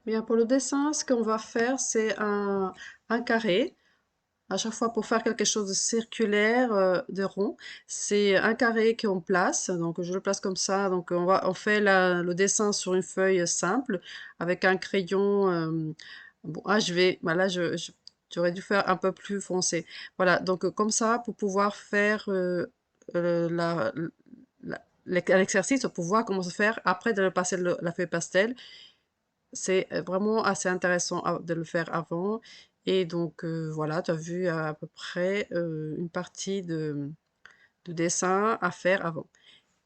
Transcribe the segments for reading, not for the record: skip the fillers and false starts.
Bien, pour le dessin, ce qu'on va faire, c'est un carré. À chaque fois, pour faire quelque chose de circulaire, de rond, c'est un carré qu'on place. Donc, je le place comme ça. Donc, on fait le dessin sur une feuille simple avec un crayon bon, HV. Voilà, j'aurais dû faire un peu plus foncé. Voilà, donc comme ça, pour pouvoir faire l'exercice, pour pouvoir comment se faire après de passer la feuille pastel. C'est vraiment assez intéressant de le faire avant. Et donc, voilà, tu as vu à peu près une partie de dessin à faire avant.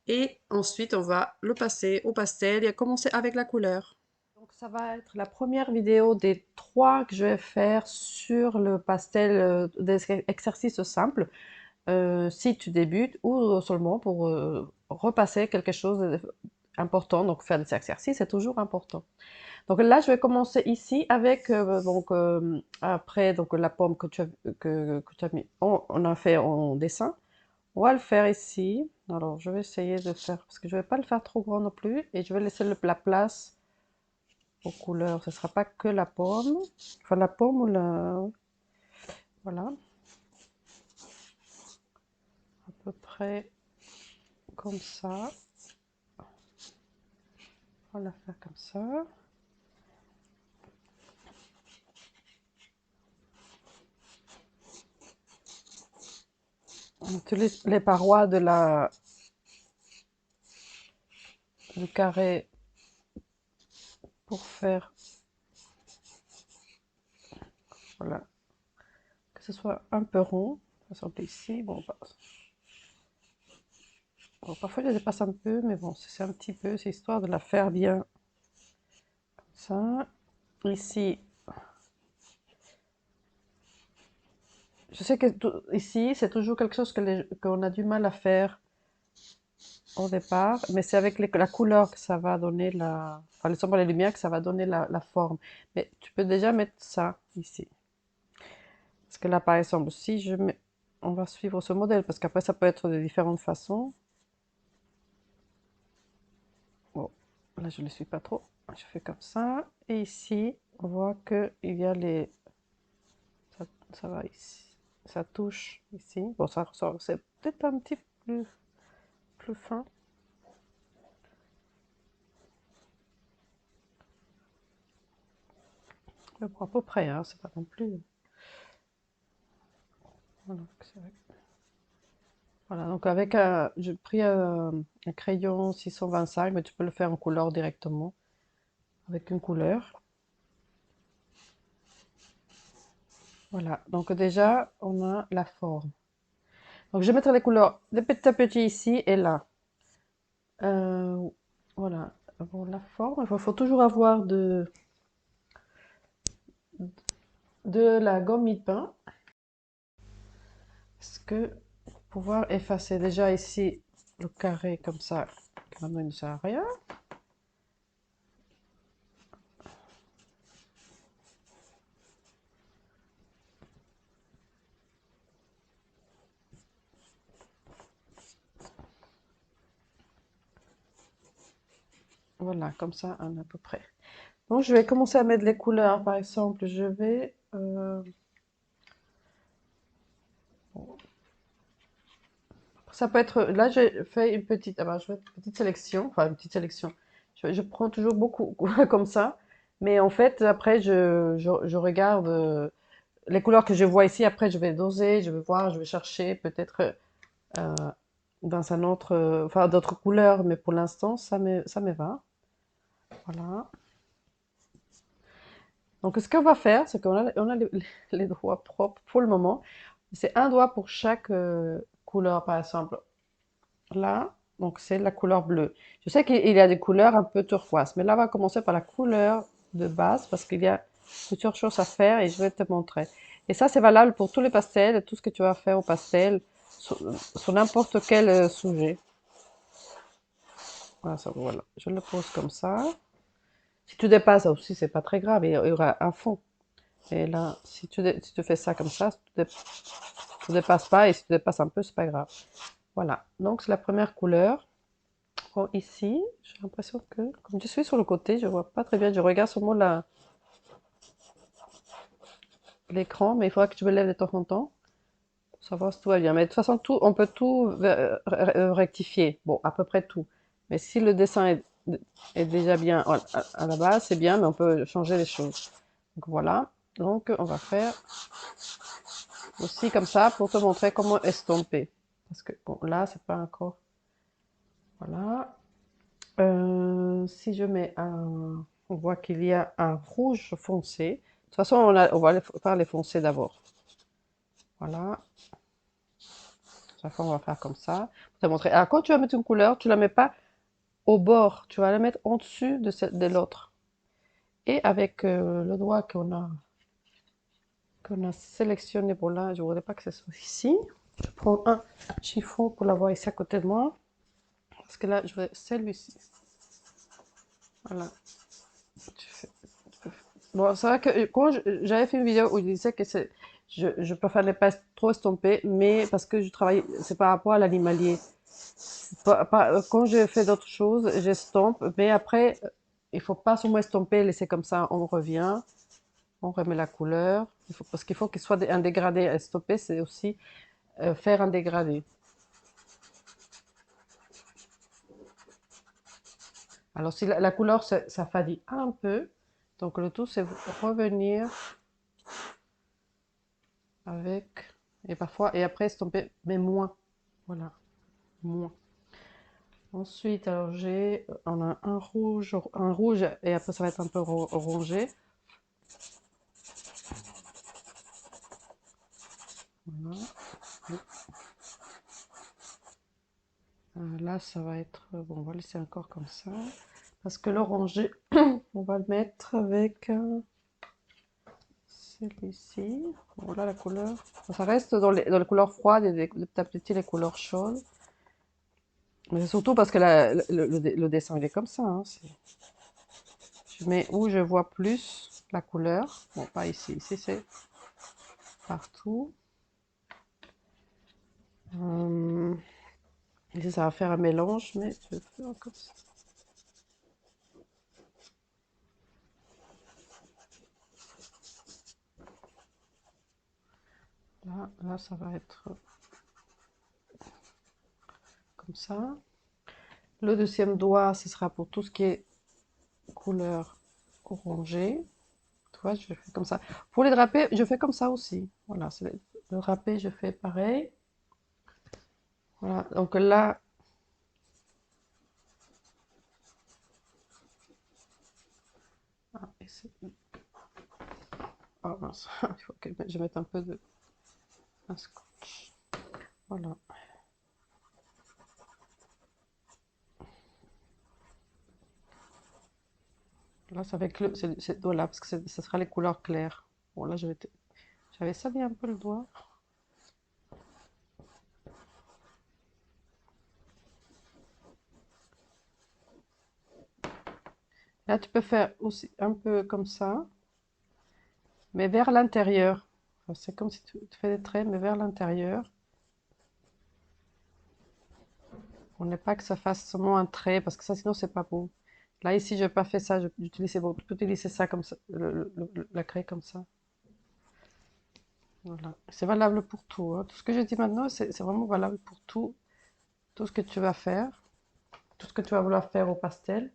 Et ensuite, on va le passer au pastel et commencer avec la couleur. Donc, ça va être la première vidéo des 3 que je vais faire sur le pastel, des exercices simples, si tu débutes ou seulement pour repasser quelque chose d'important. Donc, faire des exercices, c'est toujours important. Donc là, je vais commencer ici avec après donc la pomme que tu as mis, on a fait en dessin. On va le faire ici. Alors je vais essayer de faire parce que je vais pas le faire trop grand non plus et je vais laisser la place aux couleurs. Ce sera pas que la pomme, enfin la pomme ou la voilà à peu près comme ça. On va la faire comme ça. On utilise les parois du carré pour faire voilà que ce soit un peu rond. Par exemple ici, bon, bon, parfois je dépasse un peu, mais bon, c'est un petit peu, c'est histoire de la faire bien. Ça, ici, je sais que ici, c'est toujours quelque chose qu'on a du mal à faire au départ, mais c'est avec la couleur que ça va donner enfin, les ombres et les lumières que ça va donner la forme. Mais tu peux déjà mettre ça ici. Parce que là, par exemple, si je mets, on va suivre ce modèle, parce qu'après, ça peut être de différentes façons. Bon, là, je ne le suis pas trop. Je fais comme ça. Et ici, on voit qu'il y a ça va ici. Ça touche ici. Bon, ça ressort. C'est peut-être un petit peu plus fin. Mais bon, à peu près, hein, c'est pas non plus. Voilà, voilà, donc avec j'ai pris un crayon 625, mais tu peux le faire en couleur directement, avec une couleur. Voilà, donc déjà, on a la forme. Donc je vais mettre les couleurs de petit à petit ici et là. Euh, voilà, pour la forme, il faut toujours avoir de la gomme mi-pain. Parce que pour pouvoir effacer déjà ici le carré comme ça, qui maintenant il ne sert à rien. Voilà, comme ça, on a à peu près. Donc, je vais commencer à mettre les couleurs. Par exemple, je vais... ça peut être... Là, j'ai fait une petite... ah ben, je vais une petite sélection. Enfin, une petite sélection. Je prends toujours beaucoup comme ça. Mais en fait, après, je regarde les couleurs que je vois ici. Après, je vais doser, je vais voir, je vais chercher peut-être euh, dans un autre... enfin, d'autres couleurs. Mais pour l'instant, ça me va. Voilà. Donc, ce qu'on va faire, c'est qu'on a les doigts propres pour le moment. C'est un doigt pour chaque couleur, par exemple. Là, donc c'est la couleur bleue. Je sais qu'il y a des couleurs un peu turquoise, mais là, on va commencer par la couleur de base parce qu'il y a plusieurs choses à faire et je vais te montrer. Et ça, c'est valable pour tous les pastels et tout ce que tu vas faire au pastel sur n'importe quel sujet. Voilà, voilà, je le pose comme ça. Si tu dépasses aussi, c'est pas très grave, il y aura un fond. Et là, si tu fais ça comme ça, tu ne dépasses pas, et si tu dépasses un peu, c'est pas grave. Voilà, donc c'est la première couleur. Bon, ici, j'ai l'impression que, comme je suis sur le côté, je vois pas très bien, je regarde seulement l'écran, mais il faudra que tu me lèves de temps en temps pour savoir si tout va bien. Mais de toute façon, tout, on peut tout rectifier. Bon, à peu près tout. Mais si le dessin est déjà bien à la base, c'est bien, mais on peut changer les choses. Donc voilà. Donc on va faire aussi comme ça pour te montrer comment estomper. Parce que bon, là, c'est pas encore. Voilà. Si je mets un, on voit qu'il y a un rouge foncé. De toute façon, on va faire les foncés d'abord. Voilà. Chaque fois, on va faire comme ça. Pour te montrer. Alors, quand tu vas mettre une couleur, tu la mets pas au bord. Tu vas la mettre en dessus de l'autre. Et avec le doigt qu'on a sélectionné pour là, je voudrais pas que ce soit ici. Je prends un chiffon pour l'avoir ici à côté de moi. Parce que là, je veux celui-ci. Voilà. Bon, c'est vrai que quand j'avais fait une vidéo où je disais que je préférais pas trop estomper, mais parce que je travaille, c'est par rapport à l'animalier. Quand je fais d'autres choses, j'estompe, mais après, il faut pas seulement estomper, laisser comme ça, on revient, on remet la couleur. Parce qu'il faut qu'il soit un dégradé. Estomper, c'est aussi faire un dégradé. Alors, si la couleur, ça fadit un peu, donc le tout, c'est revenir avec, et parfois, et après estomper, mais moins. Voilà, moins. Ensuite, alors on a un rouge, et après ça va être un peu orangé. Voilà. Là, ça va être, bon, on va laisser encore comme ça, parce que l'orangé, on va le mettre avec celui-ci. Voilà la couleur. Ça reste dans les couleurs froides et petit à petit les couleurs chaudes. Mais c'est surtout parce que le dessin il est comme ça. Hein, je mets où je vois plus la couleur. Bon, pas ici. Ici, c'est partout. Ici, ça va faire un mélange, mais je vais faire comme ça. Là, ça va être comme ça. Le deuxième doigt, ce sera pour tout ce qui est couleur orangée. Tu vois, je fais comme ça. Pour les drapés, je fais comme ça aussi. Voilà, le drapé, je fais pareil. Voilà, donc là, ah, oh, mince, il faut que je mette un peu de un scotch. Voilà. Là, c'est avec voilà, parce que ce sera les couleurs claires. Bon, là, j'avais sali un peu le doigt. Là, tu peux faire aussi un peu comme ça, mais vers l'intérieur. Enfin, c'est comme si tu fais des traits, mais vers l'intérieur. On n'est pas que ça fasse seulement un trait, parce que ça, sinon, c'est pas beau. Là, ici, je n'ai pas fait ça. J'utilisais bon, tu peux utiliser ça comme ça, la craie comme ça. Voilà. C'est valable pour tout. Hein. Tout ce que je dis maintenant, c'est vraiment valable pour tout. Tout ce que tu vas faire. Tout ce que tu vas vouloir faire au pastel.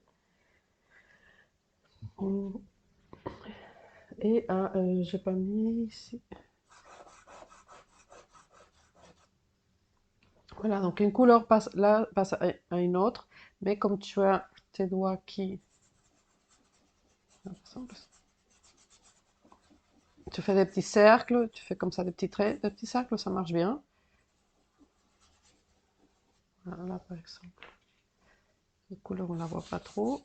Et j'ai pas mis ici. Voilà, donc une couleur passe là, passe à une autre. Mais comme tu as tes doigts qui... Tu fais des petits cercles, tu fais comme ça des petits traits, des petits cercles, ça marche bien. Voilà, là par exemple. La couleur, on la voit pas trop.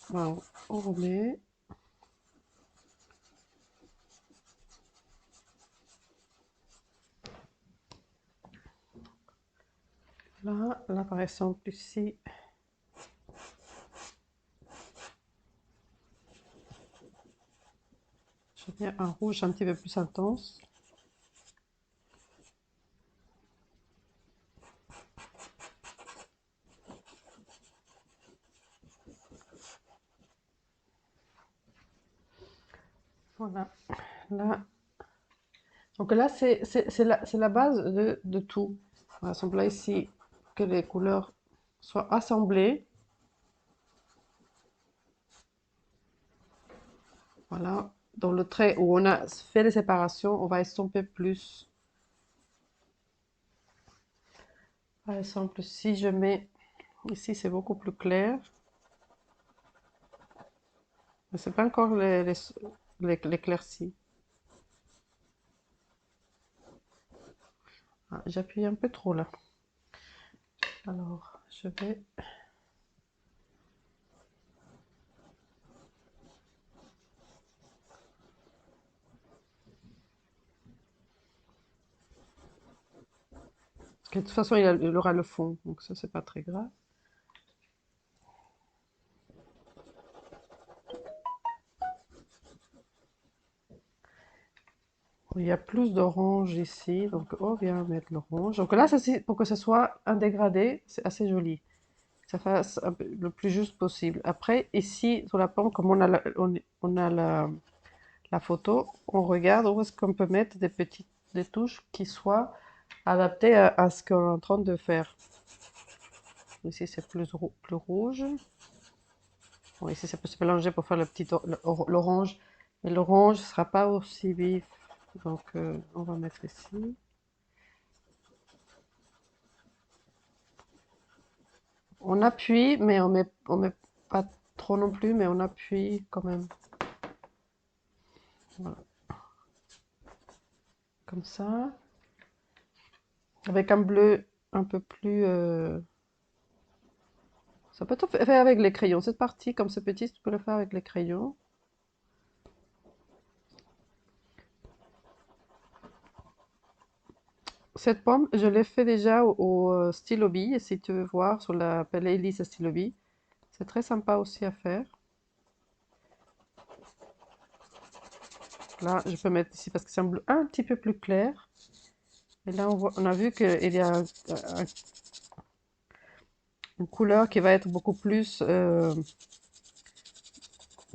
Voilà, on remet. Là par exemple ici, je mets un rouge un petit peu plus intense. Voilà, là Donc là, c'est la base de tout. Par exemple, là, ici, que les couleurs soient assemblées. Voilà. Dans le trait où on a fait les séparations, on va estomper plus. Par exemple, si je mets ici, c'est beaucoup plus clair. Mais c'est pas encore l'éclaircie. Ah, j'appuie un peu trop là. Alors, je vais... Parce que de toute façon, il aura le fond, donc ça, c'est pas très grave. Il y a plus d'orange ici, donc on vient mettre l'orange. Donc là, ça, pour que ce soit un dégradé, c'est assez joli. Que ça fasse le plus juste possible. Après, ici, sur la pomme, comme on a la photo, on regarde où est-ce qu'on peut mettre des touches qui soient adaptées à ce qu'on est en train de faire. Ici, c'est plus rouge. Bon, ici, ça peut se mélanger pour faire l'orange. Mais l'orange ne sera pas aussi vif. Donc, on va mettre ici. On appuie, mais on met pas trop non plus, mais on appuie quand même. Voilà, comme ça. Avec un bleu un peu plus... Ça peut être fait avec les crayons. Cette partie, comme c'est petit, tu peux le faire avec les crayons. Cette pomme, je l'ai fait déjà au stylo bille, si tu veux voir sur la playlist stylo bille. C'est très sympa aussi à faire. Là, je peux mettre ici parce que c'est un bleu un petit peu plus clair. Et là, on a vu qu'il y a une couleur qui va être beaucoup plus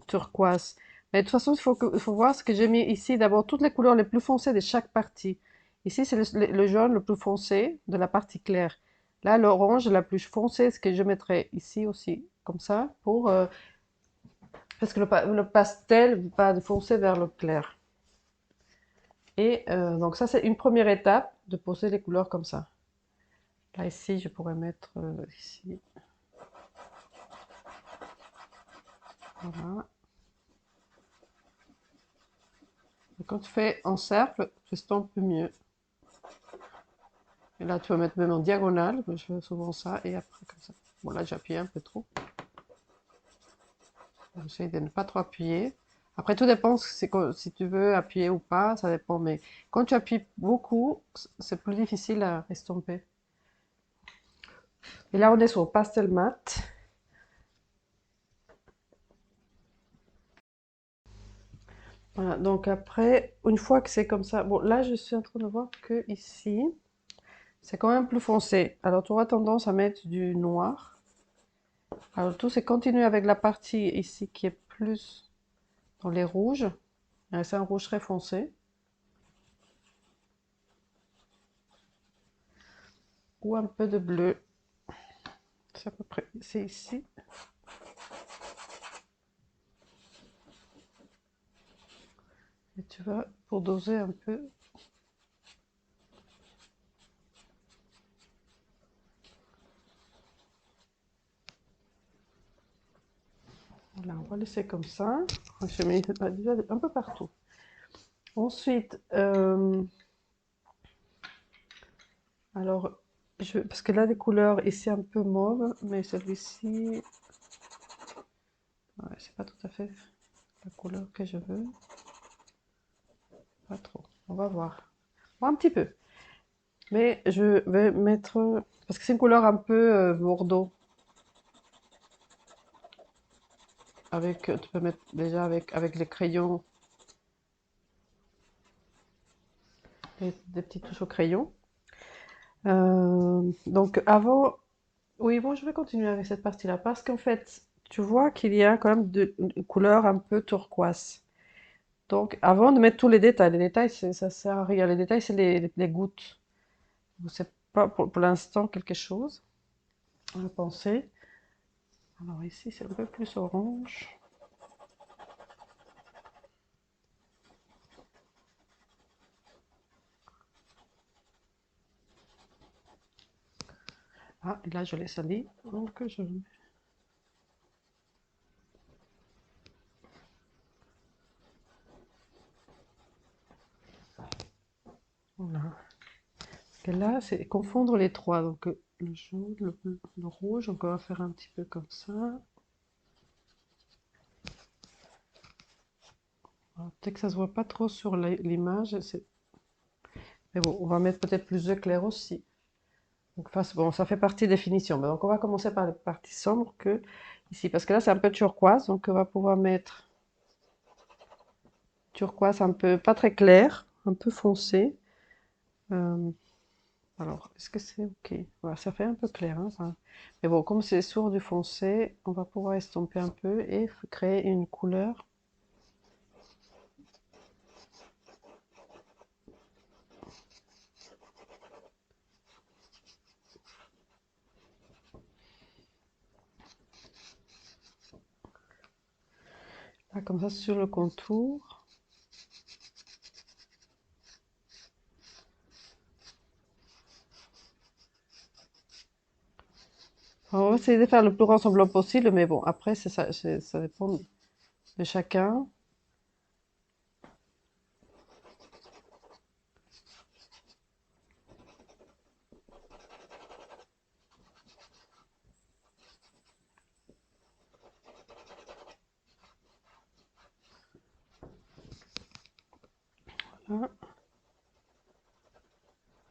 turquoise. Mais de toute façon, il faut voir ce que j'ai mis ici. D'abord, toutes les couleurs les plus foncées de chaque partie. Ici, c'est le jaune le plus foncé de la partie claire. Là, l'orange la plus foncée, ce que je mettrai ici aussi, comme ça, parce que le pastel va foncer vers le clair. Et donc ça, c'est une première étape de poser les couleurs comme ça. Là, ici, je pourrais mettre ici. Voilà. Et quand tu fais en cercle, tu estampes mieux. Et là, tu vas mettre même en diagonale, je fais souvent ça, et après comme ça. Bon, là, j'appuie un peu trop. J'essaie de ne pas trop appuyer. Après, tout dépend si tu veux appuyer ou pas, ça dépend. Mais quand tu appuies beaucoup, c'est plus difficile à estomper. Et là, on est sur pastel mat. Voilà, donc après, une fois que c'est comme ça, bon, là, je suis en train de voir que ici, c'est quand même plus foncé. Alors, tu auras tendance à mettre du noir. Alors, tout c'est continuer avec la partie ici qui est plus dans les rouges. C'est un rouge très foncé. Ou un peu de bleu. C'est à peu près, c'est ici. Et tu vas, pour doser un peu, voilà, on va laisser comme ça. Je mets déjà un peu partout. Ensuite, alors, parce que là, les couleurs, ici un peu mauve, mais celui-ci, ouais, c'est pas tout à fait la couleur que je veux. Pas trop. On va voir. Bon, un petit peu. Mais je vais mettre, parce que c'est une couleur un peu bordeaux. Tu peux mettre déjà avec les crayons, des petites touches au crayon. Donc avant, oui, bon, je vais continuer avec cette partie-là parce qu'en fait, tu vois qu'il y a quand même une couleur un peu turquoise. Donc, avant de mettre tous les détails, ça sert à rien. Les détails, c'est les gouttes. C'est pas pour l'instant quelque chose. On va penser. Alors ici, c'est un peu plus orange. Ah, et là, je l'ai sali. Donc, je... Voilà. Et là, c'est confondre les trois. Donc, le jaune, le rouge. Donc, on va faire un petit peu comme ça. Peut-être que ça se voit pas trop sur l'image. Mais bon, on va mettre peut-être plus de clair aussi. Donc, bon, ça fait partie des finitions. Mais donc, on va commencer par les parties sombres que ici. Parce que là, c'est un peu turquoise. Donc, on va pouvoir mettre turquoise un peu, pas très clair, un peu foncé. Euh, alors, est-ce que c'est OK? Voilà, ça fait un peu clair, hein, ça. Mais bon, comme c'est sur du foncé, on va pouvoir estomper un peu et créer une couleur. Là, comme ça, sur le contour. On va essayer de faire le plus ressemblant possible, mais bon, après, ça dépend de chacun. Voilà.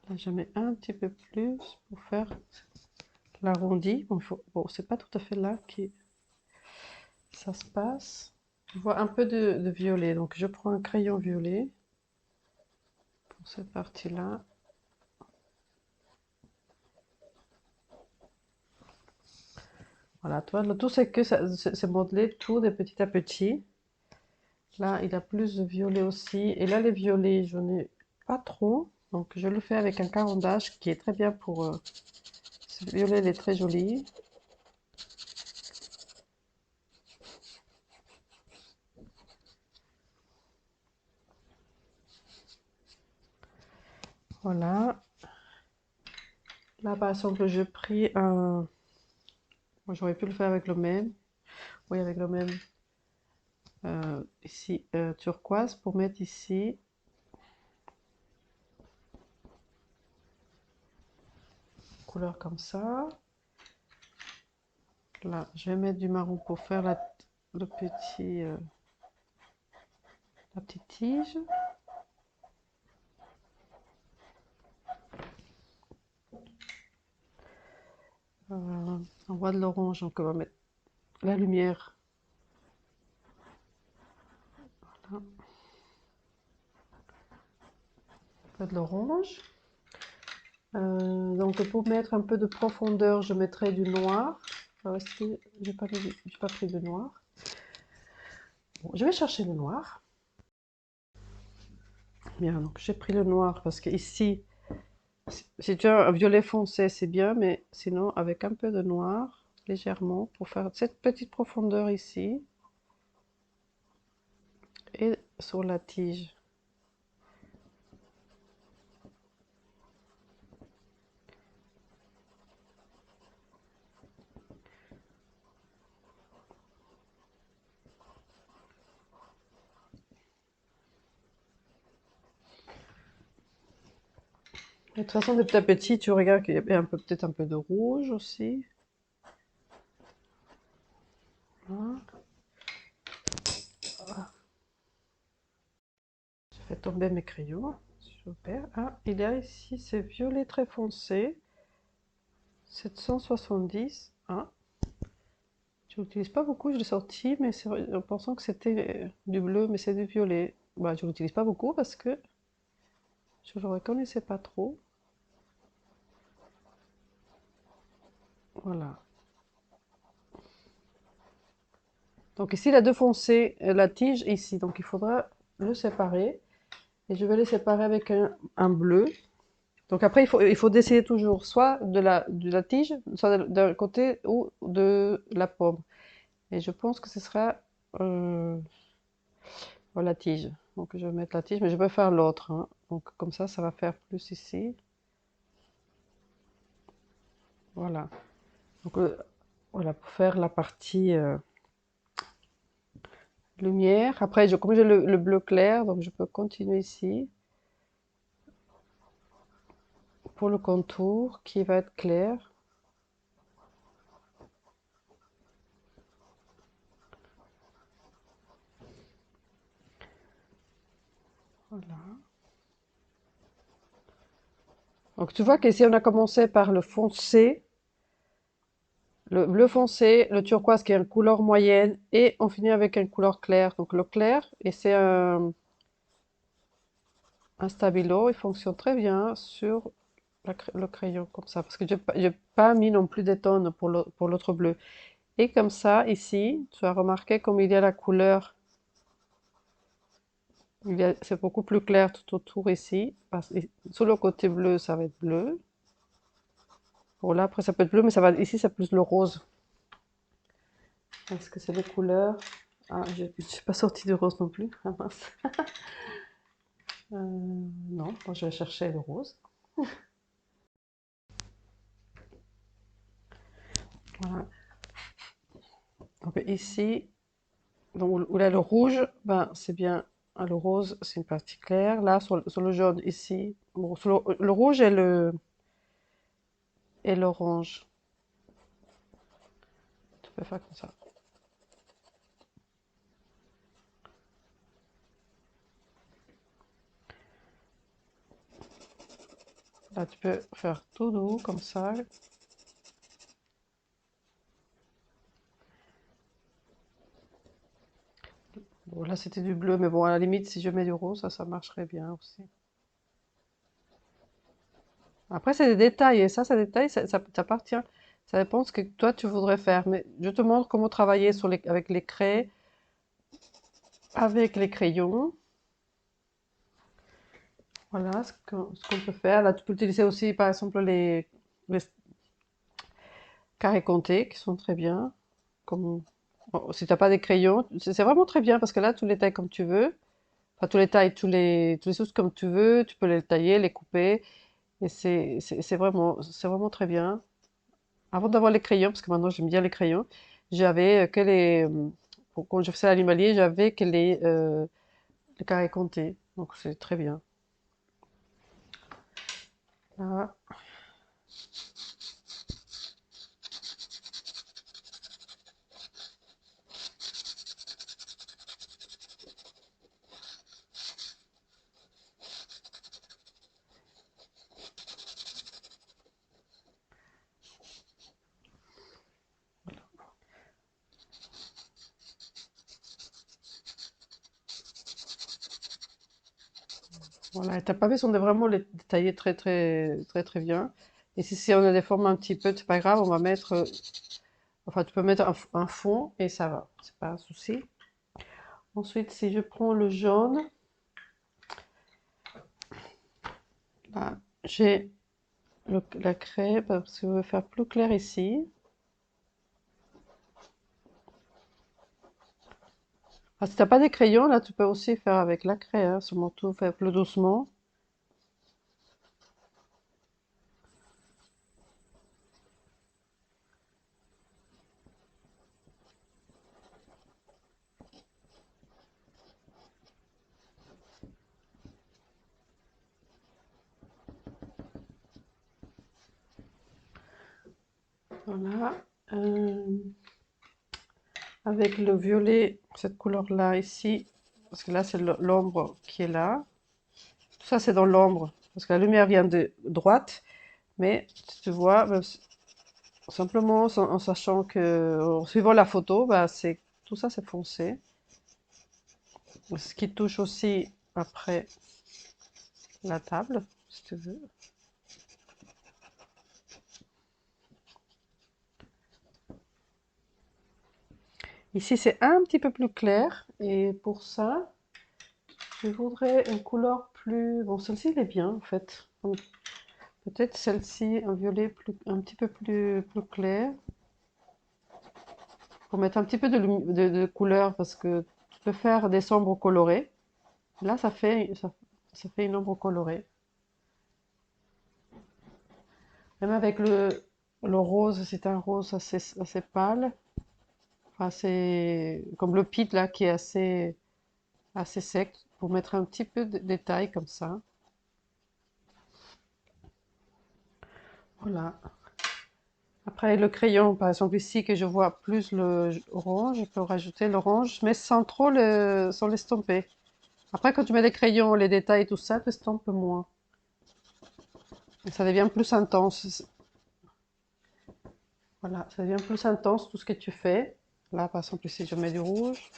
Là, je mets un petit peu plus pour faire l'arrondi. Bon, c'est pas tout à fait là que ça se passe. Je vois un peu de violet, donc je prends un crayon violet pour cette partie-là. Voilà, toi, le tout c'est que c'est modelé tout de petit à petit. Là, il a plus de violet aussi. Et là, les violets, je n'ai pas trop. Donc, je le fais avec un carondage qui est très bien pour... ce violet, il est très joli. Voilà. Là, par exemple, j'ai pris un... Moi, j'aurais pu le faire avec le même. Oui, avec le même. Ici, turquoise, pour mettre ici. Couleur comme ça. Là, je vais mettre du marron pour faire le petit, la petite tige. On voit de l'orange, donc on va mettre la lumière. Voilà. De l'orange. Donc pour mettre un peu de profondeur, je mettrai du noir. Alors, est-ce que j'ai pas pris de noir? Bon, je vais chercher le noir. Bien, donc j'ai pris le noir parce que ici, si tu as un violet foncé, c'est bien, mais sinon avec un peu de noir, légèrement, pour faire cette petite profondeur ici et sur la tige. De toute façon, petit à petit, tu regardes qu'il y a peut-être un peu de rouge aussi. Voilà. Je fais tomber mes crayons. Super. Ah, il y a ici, c'est violet très foncé. 770. Ah, je l'utilise pas beaucoup, je l'ai sorti, mais c'est en pensant que c'était du bleu, mais c'est du violet. Bah, je l'utilise pas beaucoup parce que je le reconnaissais pas trop. Voilà. Donc ici, il a deux foncé la tige ici, donc il faudra le séparer. Et je vais les séparer avec un bleu. Donc après, il faut décider toujours soit de la tige, soit d'un côté ou de la pomme. Et je pense que ce sera euh, la tige. Donc je vais mettre la tige, mais je vais faire l'autre, hein. Donc comme ça va faire plus ici. Voilà. Donc voilà, pour faire la partie lumière. Après, comme j'ai le bleu clair, donc je peux continuer ici pour le contour qui va être clair. Voilà. Donc tu vois qu'ici on a commencé par le foncé, le bleu foncé, le turquoise qui est une couleur moyenne et on finit avec une couleur claire. Donc le clair, et c'est un stabilo, il fonctionne très bien sur le crayon comme ça parce que j'ai pas mis non plus des tonnes pour l'autre bleu. Et comme ça, ici, tu as remarqué comme il y a la couleur, c'est beaucoup plus clair tout autour ici. Sur le côté bleu, ça va être bleu. Bon, là, après, ça peut être bleu, mais ici, c'est plus le rose. Est-ce que c'est les couleurs? Ah, je ne suis pas sortie du rose non plus. Ah, mince. Non, moi, je vais chercher le rose. Voilà. Donc ici, donc, où là, le rouge, ben, c'est bien. Ah, le rose, c'est une partie claire. Là, sur le jaune, ici, bon, sur le rouge et l'orange. Tu peux faire comme ça. Là, tu peux faire tout doux, comme ça. Bon, là, c'était du bleu, mais bon, à la limite, si je mets du rose, ça marcherait bien aussi. Après, c'est des détails, et ça, c'est des détails, ça t'appartient. Ça dépend de ce que toi, tu voudrais faire. Mais je te montre comment travailler avec les craies, avec les crayons. Voilà ce qu'on peut faire. Là, tu peux utiliser aussi, par exemple, les carrés comptés, qui sont très bien. Comme, bon, si tu n'as pas des crayons, c'est vraiment très bien, parce que là, tu les tailles comme tu veux. Enfin, tous les tailles, tous les sous comme tu veux. Tu peux les tailler, les couper. Et c'est vraiment très bien. Avant d'avoir les crayons, parce que maintenant j'aime bien les crayons, j'avais que quand je faisais l'animalier, j'avais que les carrés comptés. Donc c'est très bien. Là, voilà, et t'as pas besoin de vraiment les détailler très très très très bien. Et si on a des formes un petit peu, c'est pas grave, on va mettre, enfin tu peux mettre un fond et ça va, c'est pas un souci. Ensuite, si je prends le jaune, là, j'ai la craie parce que je veux faire plus clair ici. Ah, si t'as pas des crayons, là, tu peux aussi faire avec la craie, hein, seulement tout faire plus doucement. Voilà. Euh, avec le violet, cette couleur-là ici, parce que là, c'est l'ombre qui est là. Tout ça, c'est dans l'ombre, parce que la lumière vient de droite, mais tu vois, simplement en sachant que, en suivant la photo, bah, tout ça, c'est foncé. Ce qui touche aussi après la table, si tu veux. Ici, c'est un petit peu plus clair, et pour ça, Je voudrais une couleur plus... Bon, celle-ci, elle est bien, en fait. Peut-être celle-ci, un violet un petit peu plus clair. Pour mettre un petit peu de couleur, parce que tu peux faire des ombres colorées. Là, ça fait une ombre colorée. Même avec le rose, c'est un rose assez pâle. Enfin, c'est comme le pit là qui est assez sec pour mettre un petit peu de détail comme ça. Voilà. Après le crayon, par exemple ici que je vois plus le orange, je peux rajouter l'orange, mais sans l'estomper. Après quand tu mets des crayons, les détails, tout ça, tu estampes moins. Et ça devient plus intense. Voilà, ça devient plus intense tout ce que tu fais. Là, par exemple, ici, je mets du rouge.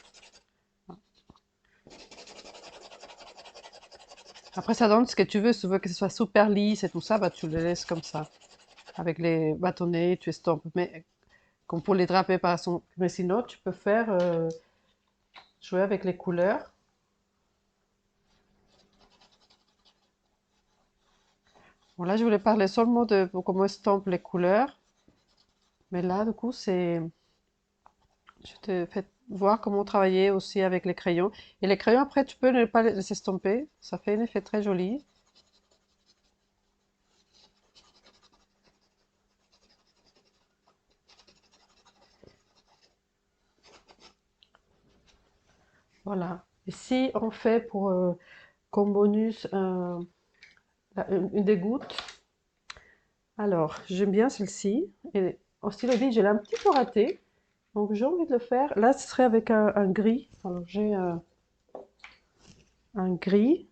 Après, ça donne ce que tu veux. Si tu veux que ce soit super lisse et tout ça, bah, tu le laisses comme ça. Avec les bâtonnets, tu estampes. Mais comme pour les draper, par exemple. Mais sinon, tu peux faire jouer avec les couleurs. Bon, là, je voulais parler seulement de comment on estampe les couleurs. Mais là, du coup, je te fais voir comment travailler aussi avec les crayons. Et les crayons, après, tu peux ne pas les estomper. Ça fait un effet très joli. Voilà. Et si on fait pour comme bonus une des gouttes, alors j'aime bien celle-ci. Et en stylo vide, je l'ai un petit peu raté. Donc j'ai envie de le faire. Là, ce serait avec un gris. Alors j'ai un gris.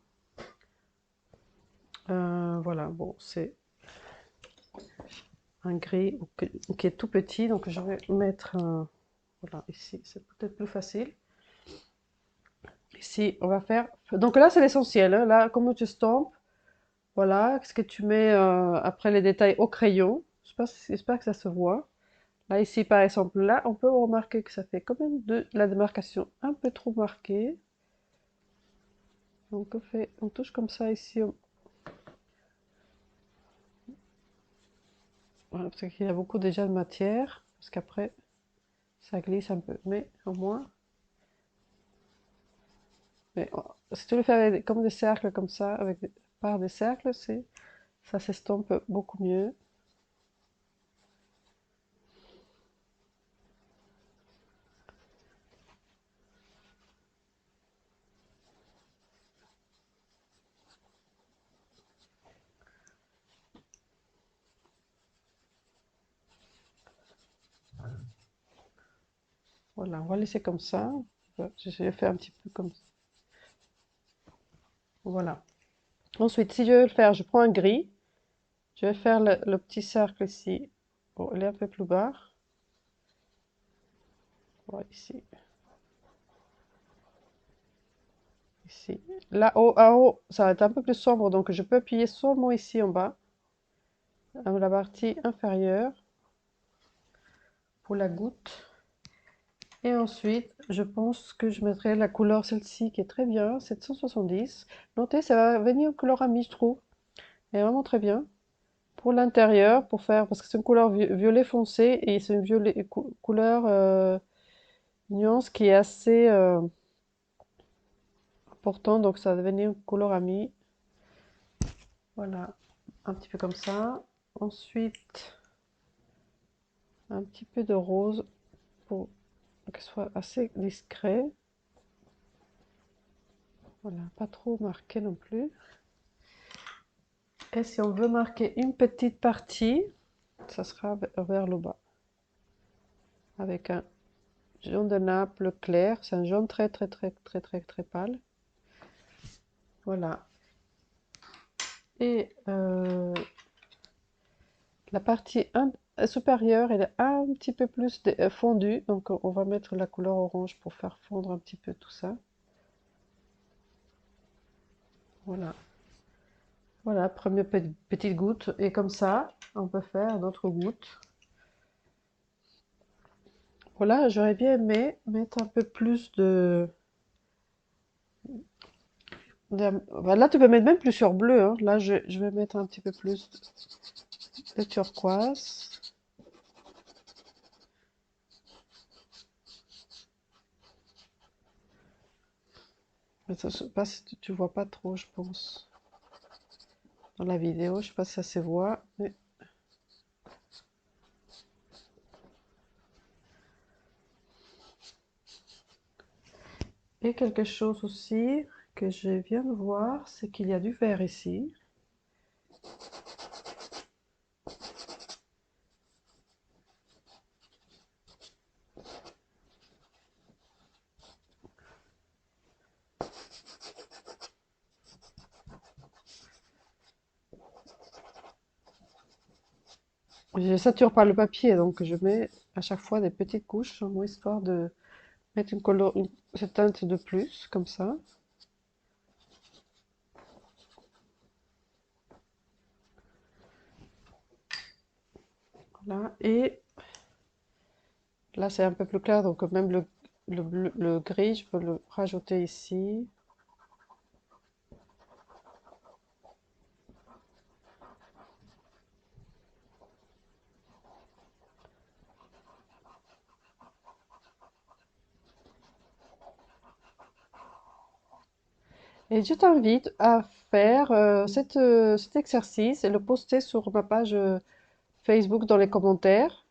Voilà, bon, c'est un gris qui est tout petit. Donc je vais mettre voilà, ici, c'est peut-être plus facile. Ici, on va faire. Donc là, c'est l'essentiel, hein. Là, comment tu stampes. Voilà, ce que tu mets après les détails au crayon. J'espère que ça se voit. Là, ici, par exemple, là, on peut remarquer que ça fait quand même de la démarcation un peu trop marquée. Donc, on touche comme ça ici. Voilà, parce qu'il y a beaucoup déjà de matière. Parce qu'après, ça glisse un peu. Mais au moins, si tu le fais comme des cercles comme ça, par des cercles, ça s'estompe beaucoup mieux. Voilà, on va laisser comme ça. Je vais faire un petit peu comme ça. Voilà. Ensuite, si je veux le faire, je prends un gris. Je vais faire le petit cercle ici. Bon, il est un peu plus bas. Voilà, ici. Ici. Là, en haut, ça va être un peu plus sombre, donc je peux appuyer seulement ici en bas, à la partie inférieure, pour la goutte. Et ensuite, je pense que je mettrai la couleur, celle-ci, qui est très bien, 770. Notez, ça va venir en couleur amie, je trouve. Elle est vraiment très bien. Pour l'intérieur, parce que c'est une couleur violet foncé, et c'est une couleur nuance qui est assez importante, donc ça va devenir une couleur amie. Voilà, un petit peu comme ça. Ensuite, un petit peu de rose pour que ce soit assez discret. Voilà, pas trop marqué non plus. Et si on veut marquer une petite partie, ça sera vers le bas. Avec un jaune de Naples clair. C'est un jaune très très très très très très pâle. Voilà. Et la partie supérieure, elle est un petit peu plus fondue. Donc on va mettre la couleur orange pour faire fondre un petit peu tout ça. Voilà. Voilà, première petite goutte. Et comme ça, on peut faire d'autres gouttes. Voilà, j'aurais bien aimé mettre un peu plus Bah, là, tu peux mettre même plusieurs bleus, hein. Là, je vais mettre un petit peu plus de turquoise. Mais ça, je sais pas si tu vois pas trop, je pense. Dans la vidéo, je sais pas si ça se voit. Et quelque chose aussi que je viens de voir, c'est qu'il y a du vert ici. Je ne sature pas le papier, donc je mets à chaque fois des petites couches, histoire de mettre cette teinte de plus, comme ça. Voilà. Et là, c'est un peu plus clair, donc même le gris, je peux le rajouter ici. Et je t'invite à faire cet exercice et le poster sur ma page Facebook dans les commentaires.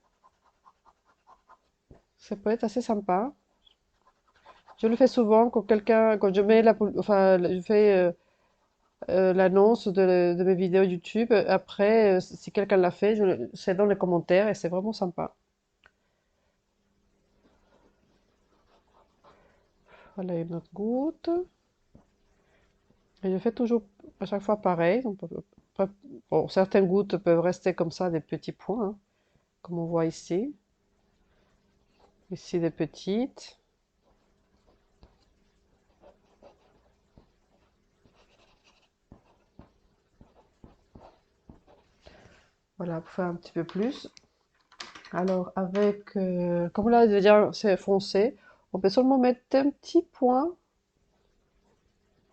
Ça peut être assez sympa. Je le fais souvent quand je mets enfin, je fais l'annonce de mes vidéos YouTube. Après, si quelqu'un l'a fait, c'est dans les commentaires et c'est vraiment sympa. Voilà une autre goutte. Et je fais toujours à chaque fois pareil. Donc, après, bon, certaines gouttes peuvent rester comme ça, des petits points, hein, comme on voit ici. Ici, des petites. Voilà, pour faire un petit peu plus. Alors, comme là, déjà, c'est foncé, on peut seulement mettre un petit point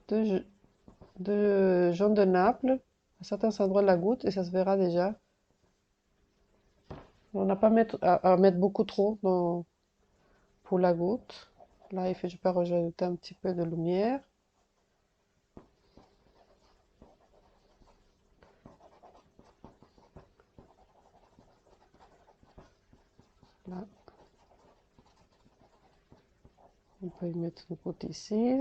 de, de jaune de Naples à certains endroits de la goutte et ça se verra déjà. On n'a pas à mettre beaucoup trop pour la goutte. Là, je peux rajouter un petit peu de lumière. Là, on peut y mettre une goutte ici.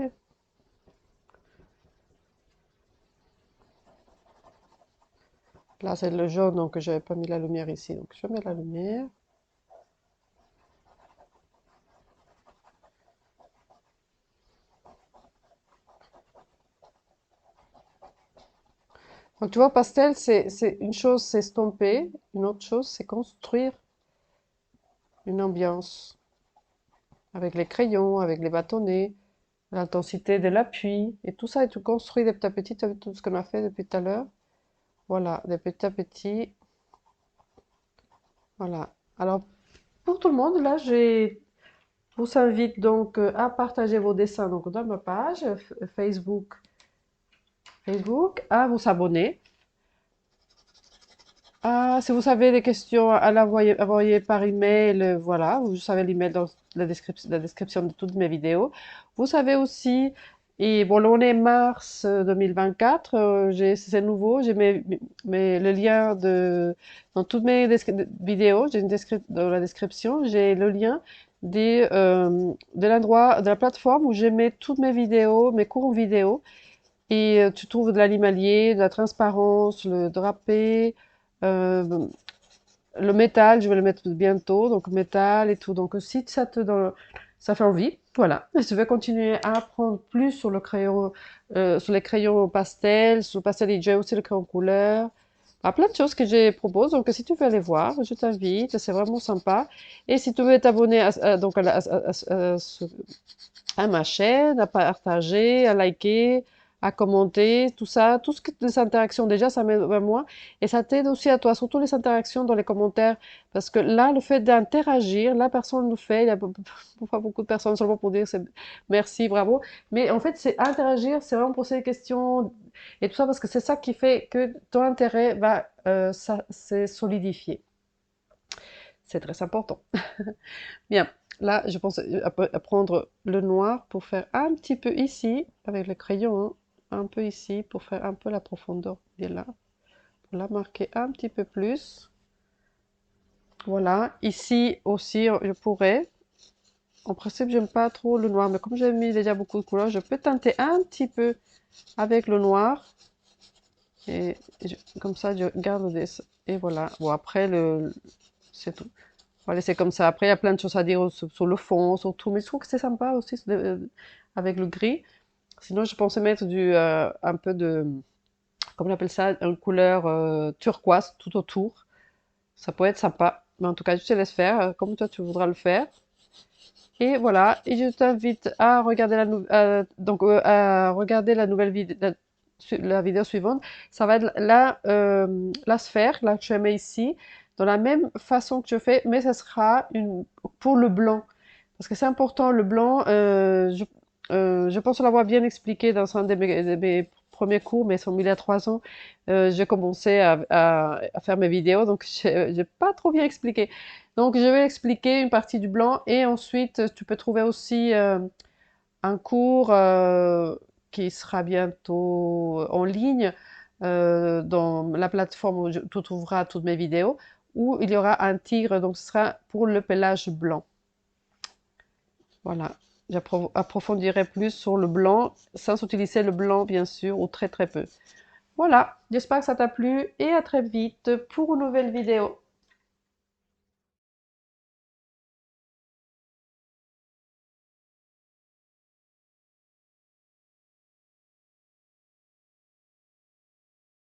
Là, c'est le jaune, donc je n'avais pas mis la lumière ici, donc je mets la lumière. Donc, tu vois, pastel, c'est une chose, c'est estomper, une autre chose, c'est construire une ambiance avec les crayons, avec les bâtonnets, l'intensité de l'appui, et tout ça est tout construit de petit à petit, avec tout ce qu'on a fait depuis tout à l'heure. Voilà, de petit à petit. Voilà. Alors, pour tout le monde, là, vous invite donc à partager vos dessins donc, dans ma page Facebook, à vous abonner. Ah, si vous avez des questions à envoyer par email, voilà, vous savez l'email dans la description de toutes mes vidéos. Vous savez aussi, et bon, là on est mars 2024, c'est nouveau, j'ai le lien dans toutes mes vidéos, dans la description, j'ai le lien de l'endroit, de la plateforme où je mets toutes mes vidéos, mes cours vidéo. Et tu trouves de l'animalier, de la transparence, le drapé, euh, le métal, je vais le mettre bientôt, donc métal et tout. Donc si ça fait envie, voilà. Et je vais continuer à apprendre plus sur sur les crayons pastel, sur le pastel et j'ai aussi le crayon couleur. Ah, plein de choses que je propose. Donc si tu veux aller voir, je t'invite, c'est vraiment sympa. Et si tu veux t'abonner donc à ma chaîne, à partager, à liker, à commenter, tout ça, tout ce que les interactions, déjà, ça m'aide à moi, et ça t'aide aussi à toi, surtout les interactions dans les commentaires, parce que là, le fait d'interagir, la personne le fait, il y a pas beaucoup de personnes seulement pour dire merci, bravo, mais en fait, c'est interagir, c'est vraiment poser des questions, et tout ça, parce que c'est ça qui fait que ton intérêt va, ça, c'est solidifié. C'est très important. Bien, là, je pense à prendre le noir pour faire un petit peu ici, avec le crayon, hein, un peu ici, pour faire un peu la profondeur de là. Pour la marquer un petit peu plus. Voilà, ici aussi, je pourrais. En principe, j'aime pas trop le noir, mais comme j'ai mis déjà beaucoup de couleurs, je peux teinter un petit peu avec le noir. Et comme ça, je garde des... Et voilà. Bon, après, c'est tout. On va laisser comme ça. Après, il y a plein de choses à dire sur le fond, sur tout. Mais je trouve que c'est sympa aussi avec le gris. Sinon, je pensais mettre un peu de, comment on appelle ça, une couleur turquoise tout autour. Ça pourrait être sympa. Mais en tout cas, je te laisse faire comme toi tu voudras le faire. Et voilà. Et je t'invite à regarder à regarder la nouvelle vidéo, la vidéo suivante. Ça va être la sphère, là que je mets ici, dans la même façon que je fais, mais ça sera pour le blanc. Parce que c'est important, le blanc, je pense l'avoir bien expliqué dans un de mes premiers cours, mais sont mis il y a 3 ans. J'ai commencé à faire mes vidéos, donc j'ai pas trop bien expliqué. Donc je vais expliquer une partie du blanc et ensuite tu peux trouver aussi un cours qui sera bientôt en ligne dans la plateforme où tu trouveras toutes mes vidéos, où il y aura un tigre, donc ce sera pour le pelage blanc. Voilà, j'approfondirai plus sur le blanc, sans utiliser le blanc bien sûr, ou très très peu. Voilà, j'espère que ça t'a plu et à très vite pour une nouvelle vidéo.